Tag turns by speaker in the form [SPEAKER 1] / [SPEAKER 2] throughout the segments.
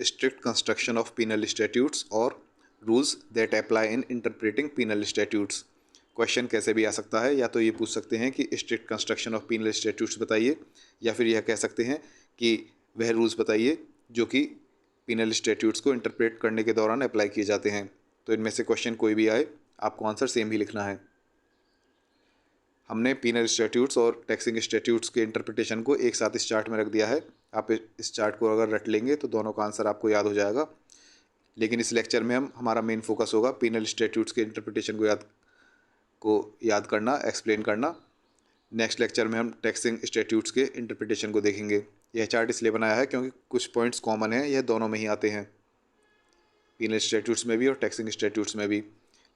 [SPEAKER 1] Strict construction of penal statutes और rules that apply in interpreting penal statutes. Question कैसे भी आ सकता है, या तो ये पूछ सकते हैं कि strict construction of penal statutes बताइए, या फिर यह कह सकते हैं कि वह रूल्स बताइए जो कि पीनल स्टैट्यूट्स को इंटरप्रेट करने के दौरान अप्लाई किए जाते हैं। तो इनमें से क्वेश्चन कोई भी आए, आपको आंसर सेम ही लिखना है। हमने पीनल स्टैट्यूट्स और टैक्सिंग स्टैट्यूट्स के इंटरप्रिटेशन को एक साथ इस चार्ट में रख दिया है। आप इस चार्ट को अगर रट लेंगे तो दोनों का आंसर आपको याद हो जाएगा। लेकिन इस लेक्चर में हमारा मेन फोकस होगा पीनल स्टैट्यूट्स के इंटरप्रिटेशन को याद करना, एक्सप्लेन करना। नेक्स्ट लेक्चर में हम टैक्सिंग स्टैट्यूट्स के इंटरप्रिटेशन को देखेंगे। यह चार्ट इसलिए बनाया है क्योंकि कुछ पॉइंट्स कॉमन हैं, यह दोनों में ही आते हैं, पीनल स्टैट्यूट्स में भी और टैक्सिंग स्टैट्यूट्स में भी।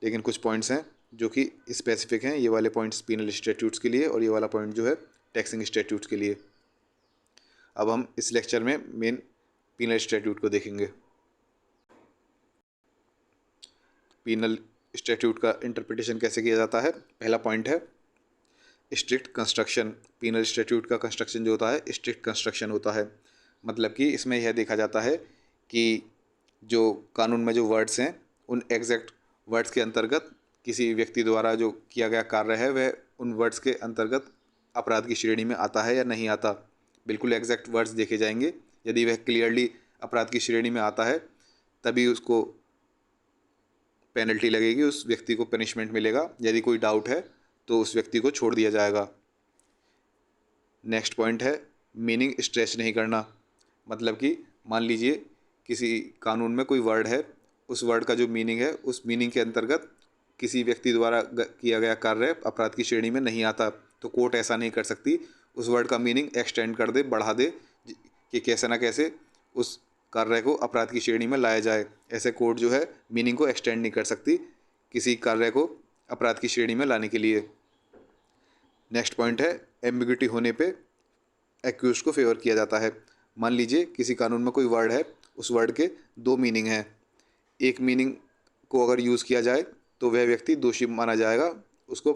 [SPEAKER 1] लेकिन कुछ पॉइंट्स हैं जो कि स्पेसिफिक हैं, ये वाले पॉइंट्स पीनल स्टैट्यूट्स के लिए और ये वाला पॉइंट जो है टैक्सिंग स्टैट्यूट्स के लिए। अब हम इस लेक्चर में मेन पीनल स्टैट्यूट को देखेंगे। पीनल स्टैट्यूट का इंटरप्रिटेशन कैसे किया जाता है। पहला पॉइंट है स्ट्रिक्ट कंस्ट्रक्शन। पीनल स्टैट्यूट का कंस्ट्रक्शन जो होता है स्ट्रिक्ट कंस्ट्रक्शन होता है। मतलब कि इसमें यह देखा जाता है कि जो कानून में जो वर्ड्स हैं उन एग्जैक्ट वर्ड्स के अंतर्गत किसी व्यक्ति द्वारा जो किया गया कार्य है वह उन वर्ड्स के अंतर्गत अपराध की श्रेणी में आता है या नहीं आता। बिल्कुल एग्जैक्ट वर्ड्स देखे जाएंगे। यदि वह क्लियरली अपराध की श्रेणी में आता है तभी उसको पेनल्टी लगेगी, उस व्यक्ति को पनिशमेंट मिलेगा। यदि कोई डाउट है तो उस व्यक्ति को छोड़ दिया जाएगा। नेक्स्ट पॉइंट है मीनिंग स्ट्रेच नहीं करना। मतलब कि मान लीजिए किसी कानून में कोई वर्ड है, उस वर्ड का जो मीनिंग है उस मीनिंग के अंतर्गत किसी व्यक्ति द्वारा किया गया कार्य अपराध की श्रेणी में नहीं आता, तो कोर्ट ऐसा नहीं कर सकती, उस वर्ड का मीनिंग एक्सटेंड कर दे, बढ़ा दे कि कैसे ना कैसे उस कार्य को अपराध की श्रेणी में लाया जाए। ऐसे कोर्ट जो है मीनिंग को एक्सटेंड नहीं कर सकती किसी कार्य को अपराध की श्रेणी में लाने के लिए। नेक्स्ट पॉइंट है एम्बिग्युइटी होने पे एक्यूज को फेवर किया जाता है। मान लीजिए किसी कानून में कोई वर्ड है, उस वर्ड के दो मीनिंग हैं, एक मीनिंग को अगर यूज़ किया जाए तो वह व्यक्ति दोषी माना जाएगा, उसको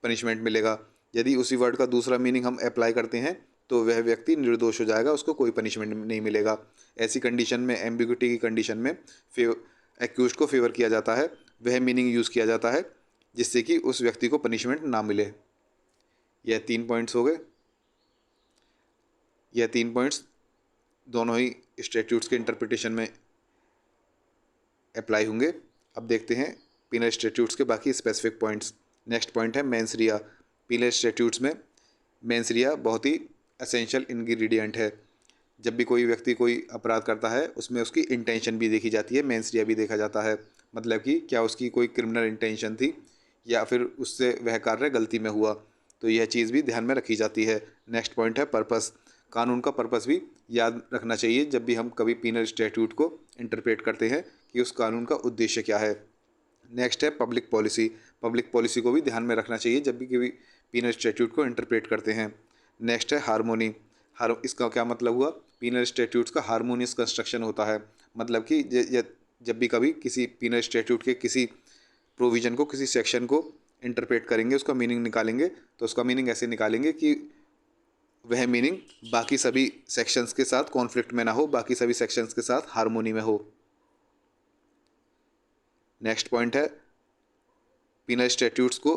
[SPEAKER 1] पनिशमेंट मिलेगा। यदि उसी वर्ड का दूसरा मीनिंग हम अप्लाई करते हैं तो वह व्यक्ति निर्दोष हो जाएगा, उसको कोई पनिशमेंट नहीं मिलेगा। ऐसी कंडीशन में, एम्बिग्युइटी की कंडीशन में एक्यूज को फेवर किया जाता है, वह मीनिंग यूज़ किया जाता है जिससे कि उस व्यक्ति को पनिशमेंट ना मिले। यह 3 पॉइंट्स हो गए। यह 3 पॉइंट्स दोनों ही स्टैट्यूट्स के इंटरप्रिटेशन में अप्लाई होंगे। अब देखते हैं पीनल स्टैट्यूट्स के बाकी स्पेसिफिक पॉइंट्स। नेक्स्ट पॉइंट है मेंस रिया। पीनल स्टैट्यूट्स में मेंस रिया बहुत ही एसेंशियल इंग्रेडिएंट है। जब भी कोई व्यक्ति कोई अपराध करता है उसमें उसकी इंटेंशन भी देखी जाती है, मेंस रिया भी देखा जाता है। मतलब कि क्या उसकी कोई क्रिमिनल इंटेंशन थी या फिर उससे वह कार्य गलती में हुआ, तो यह चीज़ भी ध्यान में रखी जाती है। नेक्स्ट पॉइंट है पर्पस। कानून का पर्पस भी याद रखना चाहिए जब भी हम कभी पीनल स्टैट्यूट को इंटरप्रेट करते हैं कि उस कानून का उद्देश्य क्या है। नेक्स्ट है पब्लिक पॉलिसी। पब्लिक पॉलिसी को भी ध्यान में रखना चाहिए जब भी कभी पीनल स्टैट्यूट को इंटरप्रेट करते हैं। नेक्स्ट है हारमोनी। इसका क्या मतलब हुआ, पीनल स्टैट्यूट्स का हारमोनियस कंस्ट्रक्शन होता है। मतलब कि जब भी कभी किसी पीनल स्टैट्यूट के किसी प्रोविज़न को, किसी सेक्शन को इंटरप्रेट करेंगे, उसका मीनिंग निकालेंगे, तो उसका मीनिंग ऐसे निकालेंगे कि वह मीनिंग बाकी सभी सेक्शंस के साथ कॉन्फ्लिक्ट में ना हो, बाकी सभी सेक्शंस के साथ हारमोनी में हो। नेक्स्ट पॉइंट है पीनल स्टैट्यूट्स को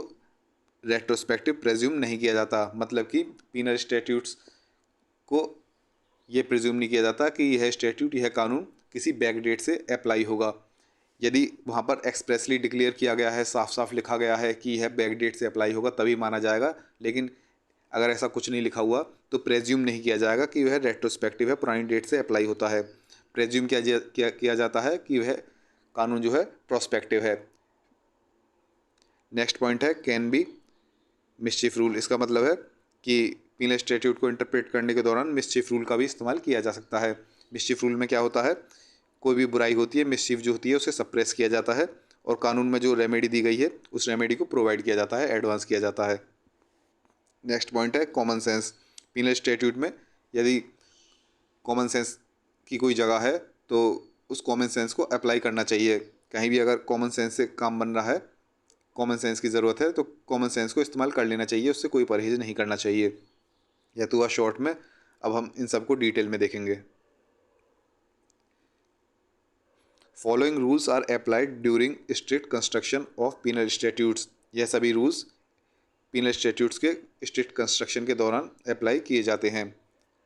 [SPEAKER 1] रेट्रोस्पेक्टिव प्रेज्यूम नहीं किया जाता। मतलब कि पीनल स्टैट्यूट्स को ये प्रिज्यूम नहीं किया जाता कि यह स्टैट्यूट, यह कानून किसी बैक डेट से अप्लाई होगा। यदि वहाँ पर एक्सप्रेसली डिक्लेयर किया गया है, साफ साफ लिखा गया है कि यह बैक डेट से अप्लाई होगा तभी माना जाएगा। लेकिन अगर ऐसा कुछ नहीं लिखा हुआ तो प्रेज्यूम नहीं किया जाएगा कि वह रेट्रोस्पेक्टिव है, पुरानी डेट से अप्लाई होता है। प्रेज्यूम किया जाता है कि वह कानून जो है प्रोस्पेक्टिव है। नेक्स्ट पॉइंट है कैन बी मिस्चीफ रूल। इसका मतलब है कि पीनल स्टैट्यूट को इंटरप्रेट करने के दौरान मिस्चीफ रूल का भी इस्तेमाल किया जा सकता है। मिस्चीफ रूल में क्या होता है, कोई भी बुराई होती है, मिस्चीफ जो होती है उसे सप्रेस किया जाता है और कानून में जो रेमेडी दी गई है उस रेमेडी को प्रोवाइड किया जाता है, एडवांस किया जाता है। नेक्स्ट पॉइंट है कॉमन सेंस। पीनल स्टैट्यूट में यदि कॉमन सेंस की कोई जगह है तो उस कॉमन सेंस को अप्लाई करना चाहिए। कहीं भी अगर कॉमन सेंस से काम बन रहा है, कॉमन सेंस की ज़रूरत है, तो कॉमन सेंस को इस्तेमाल कर लेना चाहिए, उससे कोई परहेज नहीं करना चाहिए। यह तो हुआ शॉर्ट में। अब हम इन सब को डिटेल में देखेंगे। Following rules are applied during strict construction of penal statutes. यह सभी रूल्स पीनल स्टैट्यूट्स के स्ट्रिक्ट कंस्ट्रक्शन के दौरान अप्लाई किए जाते हैं।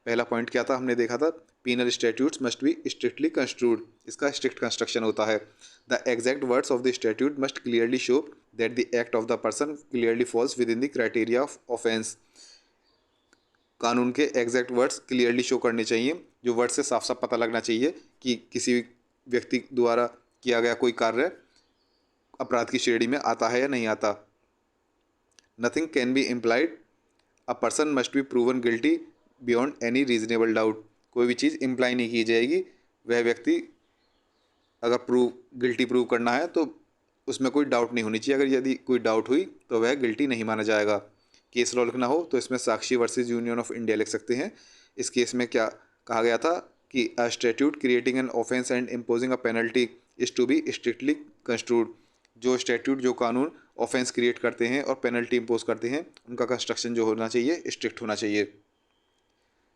[SPEAKER 1] पहला पॉइंट क्या था, हमने देखा था penal statutes must be strictly construed. इसका स्ट्रिक्ट कंस्ट्रक्शन होता है। The exact words of the statute must clearly show that the act of the person clearly falls within the criteria of offence. कानून के exact words clearly show करने चाहिए, जो word से साफ साफ पता लगना चाहिए कि किसी व्यक्ति द्वारा किया गया कोई कार्य अपराध की श्रेणी में आता है या नहीं आता। Nothing can be implied, a person must be proven guilty beyond any reasonable doubt. कोई भी चीज़ इम्प्लाई नहीं की जाएगी, वह व्यक्ति अगर गिल्टी प्रूव करना है तो उसमें कोई डाउट नहीं होनी चाहिए। अगर यदि कोई डाउट हुई तो वह गिल्टी नहीं माना जाएगा। केस लॉ लिखना हो तो इसमें साक्षी वर्सेस यूनियन ऑफ इंडिया लिख सकते हैं। इस केस में क्या कहा गया था कि a statute creating an offence and imposing a penalty is to be strictly construed. जो स्टैट्यूट, जो कानून ऑफेंस क्रिएट करते हैं और पेनल्टी इम्पोज करते हैं, उनका कंस्ट्रक्शन जो होना चाहिए स्ट्रिक्ट होना चाहिए।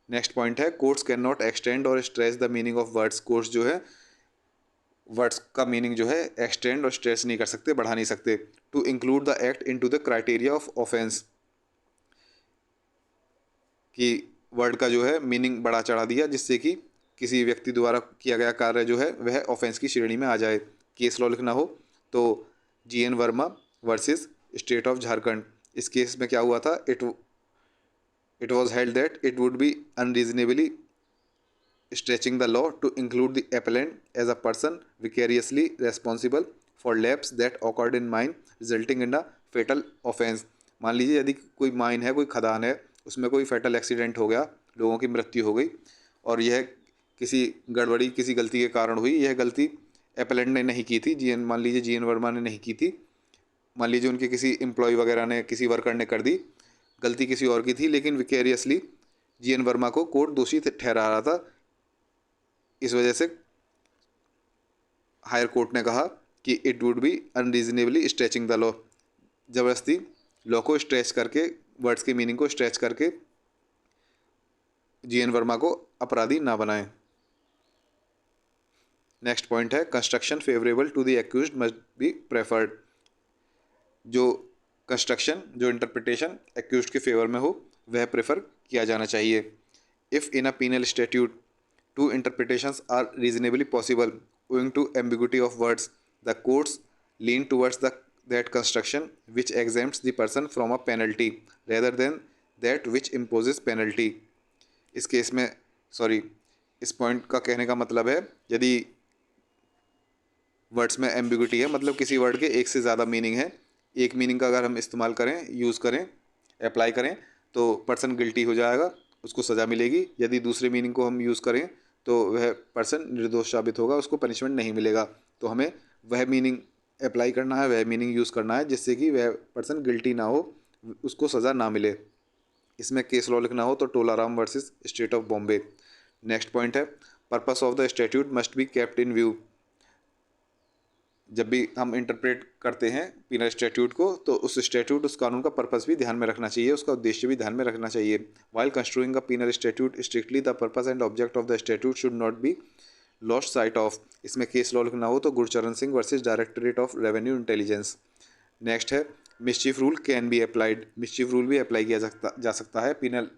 [SPEAKER 1] नेक्स्ट पॉइंट है कोर्ट्स कैन नॉट एक्सटेंड और stress the meaning of words. Courts जो है वर्ड्स का मीनिंग जो है एक्सटेंड और स्ट्रेस नहीं कर सकते, बढ़ा नहीं सकते। To include the act into the criteria of offence, कि वर्ड का जो है मीनिंग बढ़ा चढ़ा दिया जिससे कि किसी व्यक्ति द्वारा किया गया कार्य जो है वह ऑफेंस की श्रेणी में आ जाए। केस लॉ लिखना हो तो GN Verma versus state of Jharkhand. इस केस में क्या हुआ था, it was held that it would be unreasonably stretching the law to include the appellant as a person vicariously responsible for lapse that occurred in mine resulting in a fatal offense। मान लीजिए यदि कोई mine है, कोई खदान है, उसमें कोई फैटल एक्सीडेंट हो गया, लोगों की मृत्यु हो गई और यह किसी गड़बड़ी, किसी गलती के कारण हुई। यह गलती एपेलेंट ने नहीं की थी, मान लीजिए GN वर्मा ने नहीं की थी, मान लीजिए उनके किसी एम्प्लॉय वगैरह ने, किसी वर्कर ने कर दी, गलती किसी और की थी, लेकिन विकेरियसली GN वर्मा को कोर्ट दोषी ठहरा रहा था। इस वजह से हायर कोर्ट ने कहा कि it would be unreasonably stretching the law. ज़बरदस्ती लॉ को स्ट्रेच करके, वर्ड्स के मीनिंग को स्ट्रेच करके GN वर्मा को अपराधी ना बनाएं। नेक्स्ट पॉइंट है construction favourable to the accused must be preferred. जो कंस्ट्रक्शन, जो इंटरप्रिटेशन एक्यूज्ड के फेवर में हो वह प्रेफर किया जाना चाहिए। If in a penal statute two interpretations are reasonably possible owing to ambiguity of words, the courts lean towards that construction which exempts the person from a penalty rather than that which imposes penalty। इस case में इस point का कहने का मतलब है यदि words में एम्बिग्यूटी है, मतलब किसी वर्ड के एक से ज़्यादा मीनिंग है, एक मीनिंग का अगर हम इस्तेमाल करें, यूज़ करें, अप्लाई करें तो पर्सन गिल्टी हो जाएगा, उसको सज़ा मिलेगी। यदि दूसरे मीनिंग को हम यूज़ करें तो वह पर्सन निर्दोष साबित होगा, उसको पनिशमेंट नहीं मिलेगा। तो हमें वह मीनिंग अप्लाई करना है, वह मीनिंग यूज़ करना है जिससे कि वह पर्सन गिल्टी ना हो, उसको सज़ा ना मिले। इसमें केस लॉ लिखना हो तो Tolaram versus state of Bombay. Next point है purpose of the statute must be kept in view. जब भी हम इंटरप्रेट करते हैं पीनल स्टैट्यूट को तो उस स्टैट्यूट, उस कानून का पर्पस भी ध्यान में रखना चाहिए, उसका उद्देश्य भी ध्यान में रखना चाहिए। While construing a penal statute strictly the purpose and object of the statute should not be lost sight of. इसमें केस लॉ लिखना हो तो Gurcharan Singh versus directorate of revenue intelligence. Next है mischief rule can be applied. Mischief rule भी apply किया जा सकता है पीनल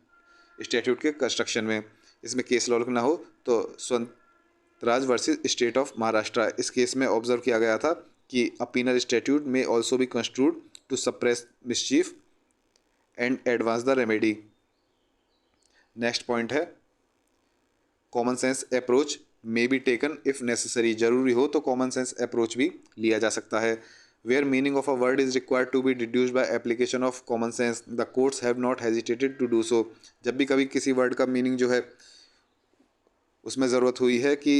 [SPEAKER 1] स्टैट्यूट के कंस्ट्रक्शन में। इसमें केस लॉ लिखना हो तो Raj versus state of Maharashtra. इस केस में ऑब्जर्व किया गया था कि अ पीनल स्टैट्यूट में also be construed to suppress mischief and advance the remedy. Next point है common sense approach may be taken if necessary. जरूरी हो तो कॉमन सेंस अप्रोच भी लिया जा सकता है। Where meaning of a word is required to be deduced by application of common sense the courts have not hesitated to do so. जब भी कभी किसी वर्ड का मीनिंग जो है उसमें ज़रूरत हुई है कि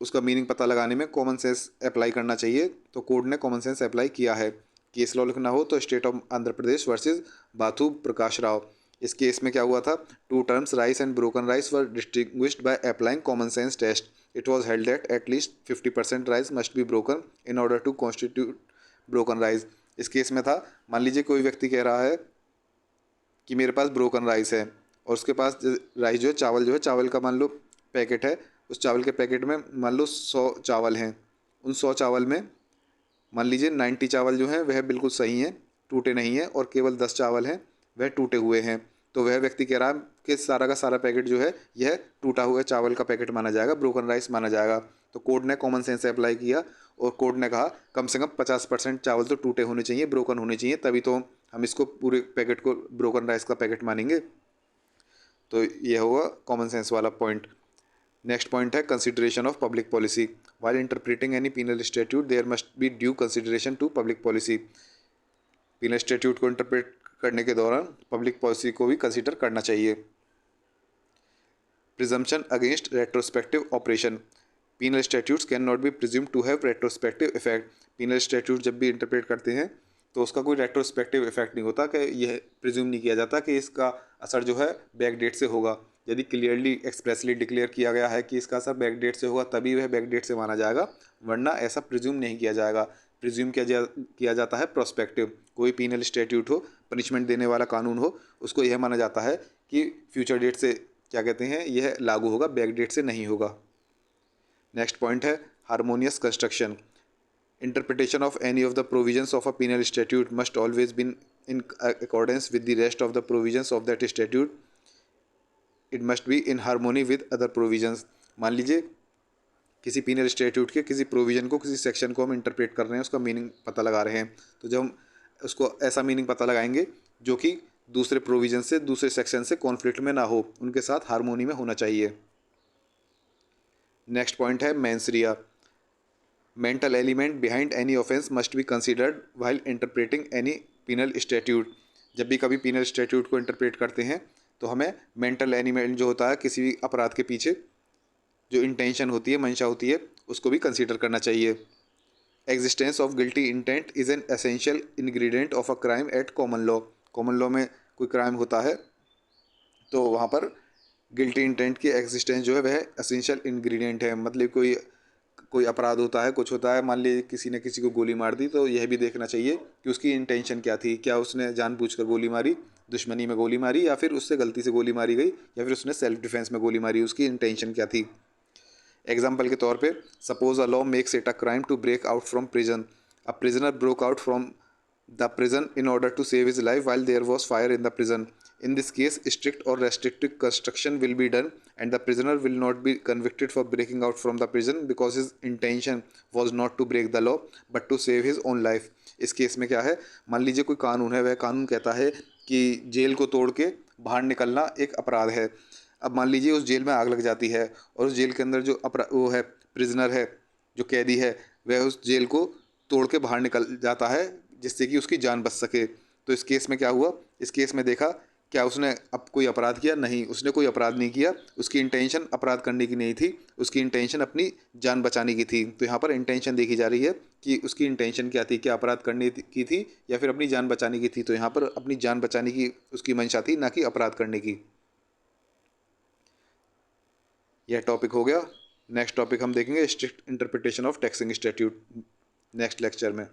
[SPEAKER 1] उसका मीनिंग पता लगाने में कॉमन सेंस अप्लाई करना चाहिए तो कोर्ट ने कॉमन सेंस अप्लाई किया है। केस लॉ लिखना हो तो state of Andhra Pradesh versus Bathu Prakash Rao. इस केस में क्या हुआ था, two terms rice and broken rice were distinguished by applying common sense test. It was held that at least 50% rice must be broken in order to constitute broken rice. इस case में था, मान लीजिए कोई व्यक्ति कह रहा है कि मेरे पास ब्रोकन राइस है और उसके पास राइस जो है, चावल का मान लो पैकेट है, उस चावल के पैकेट में मान लो 100 चावल हैं उन 100 चावल में मान लीजिए 90 चावल जो हैं वह बिल्कुल सही हैं, टूटे नहीं हैं, और केवल 10 चावल हैं वह टूटे हुए हैं, तो वह व्यक्ति कह रहा है कि सारा का सारा पैकेट जो है यह टूटा हुआ चावल का पैकेट माना जाएगा, ब्रोकन राइस माना जाएगा। तो कोर्ट ने कॉमन सेंस से अप्लाई किया और कोर्ट ने कहा कम से कम 50% चावल तो टूटे होने चाहिए, ब्रोकन होने चाहिए, तभी तो हम इसको पूरे पैकेट को ब्रोकन राइस का पैकेट मानेंगे। तो ये होगा कॉमन सेंस वाला पॉइंट। नेक्स्ट पॉइंट है consideration of public policy. While interpreting any penal statute there must be due consideration to public policy. Penal statute को इंटरप्रेट करने के दौरान पब्लिक पॉलिसी को भी कंसिडर करना चाहिए। Presumption against retrospective operation. Penal statutes can not be presume to have retrospective effect. Penal statute जब भी इंटरप्रेट करते हैं तो उसका कोई रेट्रोस्पेक्टिव इफेक्ट नहीं होता, कि यह प्रिज्यूम नहीं किया जाता कि इसका असर जो है बैक डेट से होगा। यदि क्लियरली एक्सप्रेसली डिक्लेयर किया गया है कि इसका असर बैक डेट से होगा तभी वह बैक डेट से माना जाएगा, वरना ऐसा प्रिज्यूम नहीं किया जाएगा। प्रिज्यूम किया जाता है प्रोस्पेक्टिव। कोई पीनल स्टैट्यूट हो, पनिशमेंट देने वाला कानून हो, उसको यह माना जाता है कि फ्यूचर डेट से क्या कहते हैं यह लागू होगा, बैक डेट से नहीं होगा। नेक्स्ट पॉइंट है harmonious construction. Interpretation of any of the provisions of a penal statute must always be in accordance with the rest of the provisions of that statute. It must be in harmony with other provisions. मान लीजिए किसी penal statute के किसी provision को, किसी section को हम interpret कर रहे हैं, उसका मीनिंग पता लगा रहे हैं, तो जब हम उसको ऐसा मीनिंग पता लगाएंगे जो कि दूसरे प्रोविजन से, दूसरे सेक्शन से कॉन्फ्लिक्ट में ना हो, उनके साथ हारमोनी में होना चाहिए। नेक्स्ट पॉइंट है mens rea. Mental element behind any offence must be considered while interpreting any penal statute। जब भी कभी penal statute को इंटरप्रेट करते हैं तो हमें mental element जो होता है किसी भी अपराध के पीछे जो इंटेंशन होती है, मंशा होती है, उसको भी कंसीडर करना चाहिए। Existence of guilty intent is an essential ingredient of a crime at common law. Common law में कोई क्राइम होता है तो वहाँ पर गिल्टी इंटेंट की एग्जिस्टेंस जो है वह एसेंशियल इंग्रेडिएंट है। मतलब कोई अपराध होता है, कुछ होता है, मान लीजिए किसी ने किसी को गोली मार दी, तो यह भी देखना चाहिए कि उसकी इंटेंशन क्या थी। क्या उसने जानबूझकर गोली मारी, दुश्मनी में गोली मारी, या फिर उससे गलती से गोली मारी गई, या फिर उसने सेल्फ डिफेंस में गोली मारी, उसकी इंटेंशन क्या थी। एग्जाम्पल के तौर पे suppose a law makes it a crime to break out from prison. A prisoner broke out from the prison in order to save his life while there was fire in the prison. In this case, strict or restrictive construction will be done and the prisoner will not be convicted for breaking out from the prison because his intention was not to break the law but to save his own life. इस case में क्या है, मान लीजिए कोई कानून है, वह कानून कहता है कि जेल को तोड़ के बाहर निकलना एक अपराध है। अब मान लीजिए उस जेल में आग लग जाती है और उस जेल के अंदर जो वो है, प्रिजनर है, जो कैदी है, वह उस जेल को तोड़ के बाहर निकल जाता है जिससे कि उसकी जान बच सके। तो इस केस में क्या हुआ, इस केस में देखा क्या उसने अब कोई अपराध किया? नहीं, उसने कोई अपराध नहीं किया। उसकी इंटेंशन अपराध करने की नहीं थी, उसकी इंटेंशन अपनी जान बचाने की थी। तो यहाँ पर इंटेंशन देखी जा रही है कि उसकी इंटेंशन क्या थी, क्या अपराध करने की थी या फिर अपनी जान बचाने की थी। तो यहाँ पर अपनी जान बचाने की उसकी मंशा थी, ना कि अपराध करने की। यह टॉपिक हो गया। नेक्स्ट टॉपिक हम देखेंगे strict interpretation of taxing statute next lecture में।